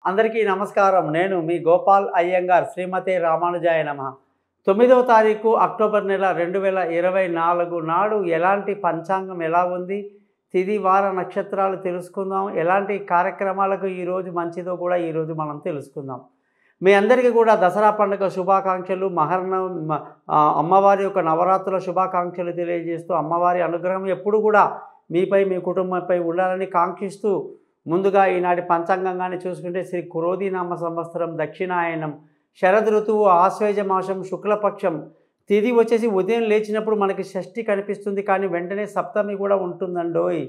అందరికీ నమస్కారం. నేను మీ గోపాల్ అయ్యంగార్. శ్రీమతే రామానుజాయ నమః. 9వ తారీఖు అక్టోబర్ నెల 2024 నాడు ఎలాంటి పంచాంగం ఎలా ఉంది, తిథి వార నక్షత్రాలు తెలుసుకుందాం. ఎలాంటి కార్యక్రమాలకు ఈరోజు మంచిదో కూడా ఈరోజు మనం తెలుసుకుందాం. మీ అందరికీ కూడా దసరా పండుగ శుభాకాంక్షలు, అమ్మవారి యొక్క నవరాత్రుల శుభాకాంక్షలు తెలియజేస్తూ, అమ్మవారి అనుగ్రహం ఎప్పుడు కూడా మీపై మీ కుటుంబంపై ఉండాలని కాంక్షిస్తూ, ముందుగా ఈనాటి పంచాంగంగానే చూసుకుంటే శ్రీ క్రోధీనామ సంవత్సరం దక్షిణాయనం శరద్ ఋతువు ఆశ్వేజ మాసం శుక్లపక్షం తిథి వచ్చేసి ఉదయం లేచినప్పుడు మనకి షష్ఠి కనిపిస్తుంది, కానీ వెంటనే సప్తమి కూడా ఉంటుందండోయ్.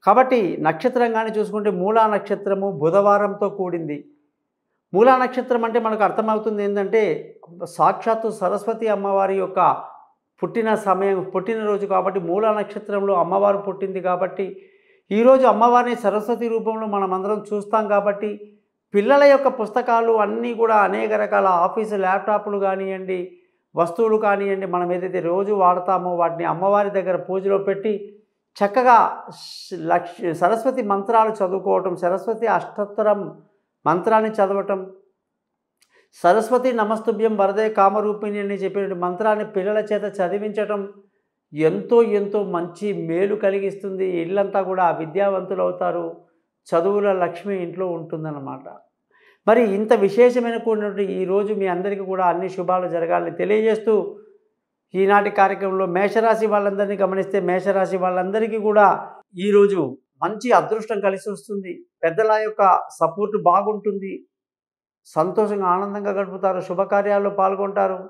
కాబట్టి నక్షత్రంగానే చూసుకుంటే మూలా నక్షత్రము బుధవారంతో కూడింది. మూలా నక్షత్రం అంటే మనకు అర్థమవుతుంది ఏంటంటే సాక్షాత్తు సరస్వతి అమ్మవారి యొక్క పుట్టినరోజు కాబట్టి మూలా నక్షత్రంలో అమ్మవారు పుట్టింది కాబట్టి ఈరోజు అమ్మవారిని సరస్వతి రూపంలో మనమందరం చూస్తాం. కాబట్టి పిల్లల యొక్క పుస్తకాలు అన్నీ కూడా అనేక రకాల ఆఫీసు ల్యాప్టాప్లు కానివ్వండి, వస్తువులు కానివ్వండి, మనం ఏదైతే రోజు వాడతామో వాటిని అమ్మవారి దగ్గర పూజలో పెట్టి చక్కగా సరస్వతి మంత్రాలు చదువుకోవటం, సరస్వతి అష్టోత్తరం మంత్రాన్ని చదవటం, సరస్వతి నమస్తుభ్యం వరదే కామరూపిణి అని చెప్పిన మంత్రాన్ని పిల్లల చేత చదివించటం ఎంతో ఎంతో మంచి మేలు కలిగిస్తుంది. ఇల్లంతా కూడా విద్యావంతులు అవుతారు, చదువుల లక్ష్మి ఇంట్లో ఉంటుందన్నమాట. మరి ఇంత విశేషమైన కూడినటువంటి ఈరోజు మీ అందరికీ కూడా అన్ని శుభాలు జరగాలని తెలియజేస్తూ, ఈనాటి కార్యక్రమంలో మేషరాశి వాళ్ళందరినీ గమనిస్తే మేషరాశి వాళ్ళందరికీ కూడా ఈరోజు మంచి అదృష్టం కలిసి వస్తుంది. పెద్దల యొక్క సపోర్టు బాగుంటుంది, సంతోషంగా ఆనందంగా గడుపుతారు, శుభకార్యాల్లో పాల్గొంటారు,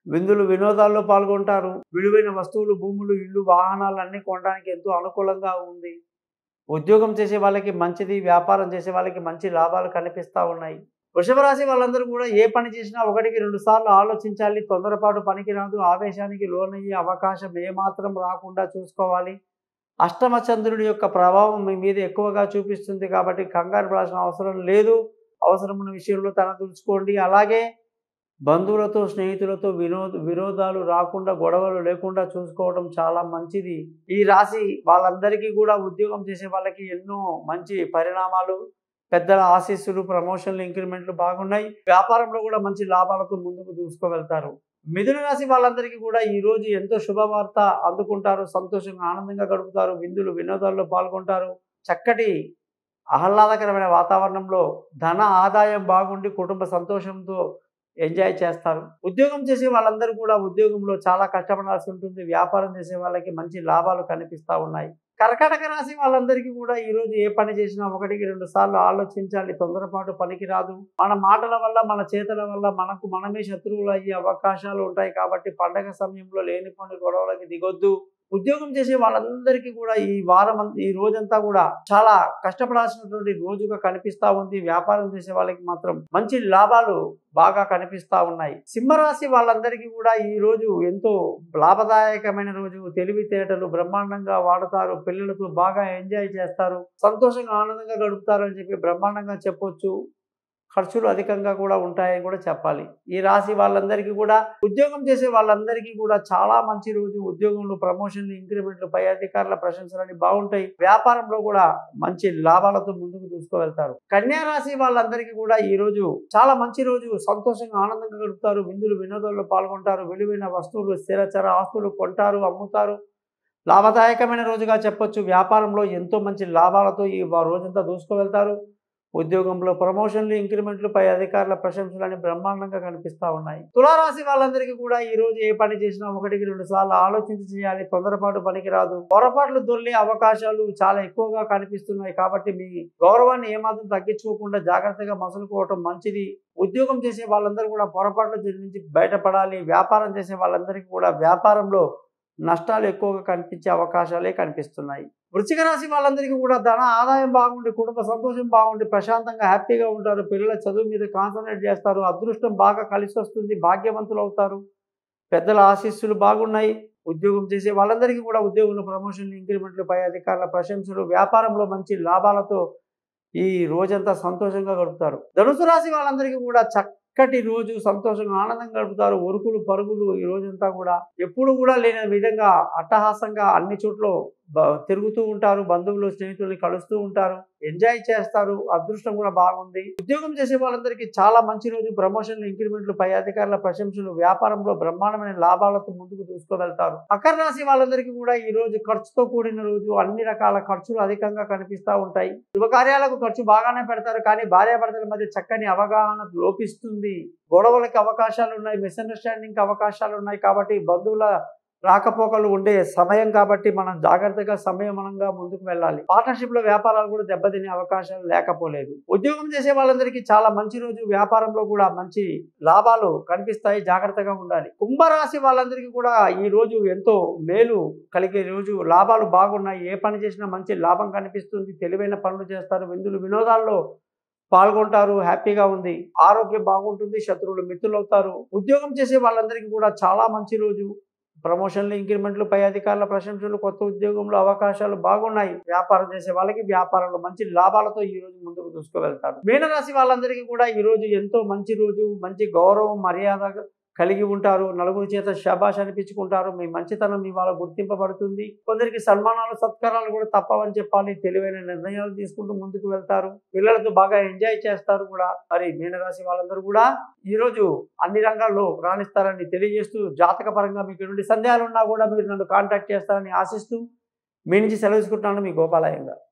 విందులు వినోదాల్లో పాల్గొంటారు, విలువైన వస్తువులు భూములు ఇళ్ళు వాహనాలు అన్నీ కొనడానికి ఎంతో అనుకూలంగా ఉంది. ఉద్యోగం చేసే వాళ్ళకి మంచిది, వ్యాపారం చేసే వాళ్ళకి మంచి లాభాలు కనిపిస్తూ ఉన్నాయి. వృషభ రాశి వాళ్ళందరూ కూడా ఏ పని చేసినా 1-2 సార్లు ఆలోచించాలి. తొందరపాటు పనికిరాదు, ఆవేశానికి లోనయ్యే అవకాశం ఏమాత్రం రాకుండా చూసుకోవాలి. అష్టమ చంద్రుడి యొక్క ప్రభావం మీ మీద ఎక్కువగా చూపిస్తుంది కాబట్టి కంగారు పడాల్సిన అవసరం లేదు. అవసరమైన విషయంలో తలదూర్చుకోండి. అలాగే బంధువులతో స్నేహితులతో విరోధాలు రాకుండా, గొడవలు లేకుండా చూసుకోవడం చాలా మంచిది. ఈ రాశి వాళ్ళందరికీ కూడా ఉద్యోగం చేసే వాళ్ళకి ఎన్నో మంచి పరిణామాలు, పెద్దల ఆశీస్సులు, ప్రమోషన్లు, ఇంక్రిమెంట్లు బాగున్నాయి. వ్యాపారంలో కూడా మంచి లాభాలతో ముందుకు దూసుకువెళ్తారు. మిథున రాశి వాళ్ళందరికీ కూడా ఈరోజు ఎంతో శుభవార్త అందుకుంటారు, సంతోషంగా ఆనందంగా గడుపుతారు, విందులు వినోదాల్లో పాల్గొంటారు. చక్కటి ఆహ్లాదకరమైన వాతావరణంలో ధన ఆదాయం బాగుండి కుటుంబ సంతోషంతో ఎంజాయ్ చేస్తారు. ఉద్యోగం చేసే వాళ్ళందరూ కూడా ఉద్యోగంలో చాలా కష్టపడాల్సి ఉంటుంది. వ్యాపారం చేసే వాళ్ళకి మంచి లాభాలు కనిపిస్తూ ఉన్నాయి. కర్కాటక రాశి వాళ్ళందరికీ కూడా ఈరోజు ఏ పని చేసినా 1-2 సార్లు ఆలోచించాలి. తొందరపాటు పనికి రాదు. మన మాటల వల్ల, మన చేతల వల్ల మనమే శత్రువులు అయ్యే అవకాశాలు ఉంటాయి. కాబట్టి పండగ సమయంలో లేనిపోని గొడవలకి దిగొద్దు. ఉద్యోగం చేసే వాళ్ళందరికీ కూడా ఈ రోజంతా కూడా చాలా కష్టపడాల్సినటువంటి రోజుగా కనిపిస్తూ ఉంది. వ్యాపారం చేసే వాళ్ళకి మాత్రం మంచి లాభాలు బాగా కనిపిస్తూ ఉన్నాయి. సింహరాశి వాళ్ళందరికీ కూడా ఈ రోజు ఎంతో లాభదాయకమైన రోజు. తెలివితేటలు బ్రహ్మాండంగా వాడతారు, పిల్లలతో బాగా ఎంజాయ్ చేస్తారు, సంతోషంగా ఆనందంగా గడుపుతారు అని చెప్పి బ్రహ్మాండంగా చెప్పొచ్చు. ఖర్చులు అధికంగా కూడా ఉంటాయని కూడా చెప్పాలి. ఈ రాశి వాళ్ళందరికీ కూడా ఉద్యోగం చేసే వాళ్ళందరికీ కూడా చాలా మంచి రోజు. ఉద్యోగంలో ప్రమోషన్లు, ఇంక్రిమెంట్లు, పై అధికారుల ప్రశంసలని బాగుంటాయి. వ్యాపారంలో కూడా మంచి లాభాలతో ముందుకు దూసుకువెళ్తారు. కన్యా రాశి వాళ్ళందరికీ కూడా ఈ రోజు చాలా మంచి రోజు. సంతోషంగా ఆనందంగా గడుపుతారు, విందులు వినోదాల్లో పాల్గొంటారు, విలువైన వస్తువులు స్థిరచర ఆస్తులు కొంటారు, అమ్ముతారు. లాభదాయకమైన రోజుగా చెప్పొచ్చు. వ్యాపారంలో ఎంతో మంచి లాభాలతో ఈ రోజంతా దూసుకువెళ్తారు. ఉద్యోగంలో ప్రమోషన్లు, ఇంక్రిమెంట్లు, పై అధికారుల ప్రశంసలని బ్రహ్మాండంగా కనిపిస్తూ ఉన్నాయి. తులారాశి వాళ్ళందరికీ కూడా ఈ రోజు ఏ పని చేసినా 1-2 సార్లు ఆలోచించి చేయాలి. తొందరపాటు పనికి రాదు. పొరపాట్లు దొర్లే అవకాశాలు చాలా ఎక్కువగా కనిపిస్తున్నాయి. కాబట్టి మీ గౌరవాన్ని ఏమాత్రం తగ్గించుకోకుండా జాగ్రత్తగా మసులుకోవటం మంచిది. ఉద్యోగం చేసే వాళ్ళందరూ కూడా పొరపాట్ల నుంచి బయటపడాలి. వ్యాపారం చేసే వాళ్ళందరికీ కూడా వ్యాపారంలో నష్టాలు ఎక్కువగా కనిపించే అవకాశాలే కనిపిస్తున్నాయి. వృశ్చిక రాశి వాళ్ళందరికీ కూడా ధన ఆదాయం బాగుండి, కుటుంబ సంతోషం బాగుండి, ప్రశాంతంగా హ్యాపీగా ఉంటారు. పిల్లల చదువు మీద కాన్సన్ట్రేట్ చేస్తారు. అదృష్టం బాగా కలిసి వస్తుంది, భాగ్యవంతులు అవుతారు. పెద్దల ఆశీస్సులు బాగున్నాయి. ఉద్యోగం చేసే వాళ్ళందరికీ కూడా ఉద్యోగంలో ప్రమోషన్లు, ఇంక్రిమెంట్లు, పై అధికారుల ప్రశంసలు, వ్యాపారంలో మంచి లాభాలతో ఈ రోజంతా సంతోషంగా గడుపుతారు. ధనుసు రాశి వాళ్ళందరికీ కూడా చక్కటి రోజు సంతోషంగా ఆనందంగా గడుపుతారు. ఉరుకులు పరుగులు ఈ రోజంతా కూడా ఎప్పుడు కూడా లేని విధంగా అట్టహాసంగా అన్ని చోట్ల తిరుగుతూ ఉంటారు. బంధువులు స్నేహితుల్ని కలుస్తూ ఉంటారు. ఎంజాయ్ చేస్తారు. అదృష్టం కూడా బాగుంది. ఉద్యోగం చేసే వాళ్ళందరికీ చాలా మంచి రోజు. ప్రమోషన్లు, ఇంక్రిమెంట్లు, పై అధికారుల ప్రశంసలు, వ్యాపారంలో బ్రహ్మాండమైన లాభాలతో ముందుకు దూసుకువెళ్తారు. మకర రాశి వాళ్ళందరికీ కూడా ఈ రోజు ఖర్చుతో కూడిన రోజు. అన్ని రకాల ఖర్చులు అధికంగా కనిపిస్తూ ఉంటాయి. శుభకార్యాలకు ఖర్చు బాగానే పెడతారు, కానీ భార్యాభర్తల మధ్య చక్కని అవగాహన లోపిస్తుంది. గొడవలకి అవకాశాలు ఉన్నాయి. మిస్అండర్స్టాండింగ్కి అవకాశాలు ఉన్నాయి. కాబట్టి బంధువుల రాకపోకలు ఉండే సమయం కాబట్టి మనం జాగ్రత్తగా సంయమనంగా ముందుకు వెళ్ళాలి. పార్ట్నర్షిప్ లో వ్యాపారాలు కూడా దెబ్బతినే అవకాశాలు లేకపోలేదు. ఉద్యోగం చేసే వాళ్ళందరికీ చాలా మంచి రోజు. వ్యాపారంలో కూడా మంచి లాభాలు కనిపిస్తాయి. జాగ్రత్తగా ఉండాలి. కుంభరాశి వాళ్ళందరికీ కూడా ఈ రోజు ఎంతో మేలు కలిగే రోజు. లాభాలు బాగున్నాయి. ఏ పని చేసినా మంచి లాభం కనిపిస్తుంది. తెలివైన పనులు చేస్తారు. విందులు వినోదాల్లో పాల్గొంటారు. హ్యాపీగా ఉంది. ఆరోగ్యం బాగుంటుంది. శత్రువులు మిత్రులు అవుతారు. ఉద్యోగం చేసే వాళ్ళందరికీ కూడా చాలా మంచి రోజు. ప్రమోషన్లు, ఇంక్రిమెంట్లు, పై అధికారుల ప్రశంసలు, కొత్త ఉద్యోగంలో అవకాశాలు బాగున్నాయి. వ్యాపారం చేసే వాళ్ళకి వ్యాపారంలో మంచి లాభాలతో ఈ రోజు ముందుకు దూసుకువెళ్తారు. మీనరాశి వాళ్ళందరికీ కూడా ఈ రోజు ఎంతో మంచి రోజు. మంచి గౌరవం, మర్యాద కలిగి ఉంటారు. నలుగురి చేత శభాష్ అనిపించుకుంటారు. మీ మంచితనం మీ వాళ్ళ గుర్తింపబడుతుంది. కొందరికి సన్మానాలు, సత్కారాలు కూడా తప్పవని చెప్పాలి. తెలివైన నిర్ణయాలు తీసుకుంటూ ముందుకు వెళ్తారు. పిల్లలతో బాగా ఎంజాయ్ చేస్తారు కూడా. మరి మీనరాశి వాళ్ళందరూ కూడా ఈ రోజు అన్ని రంగాల్లో రాణిస్తారని తెలియజేస్తూ, జాతక పరంగా మీకు ఎటువంటి సందేహాలు ఉన్నా కూడా మీరు నన్ను కాంటాక్ట్ చేస్తారని ఆశిస్తూ మీ నుంచి సెలవు తీసుకుంటున్నాను. మీ గోపాలయ్య గారు.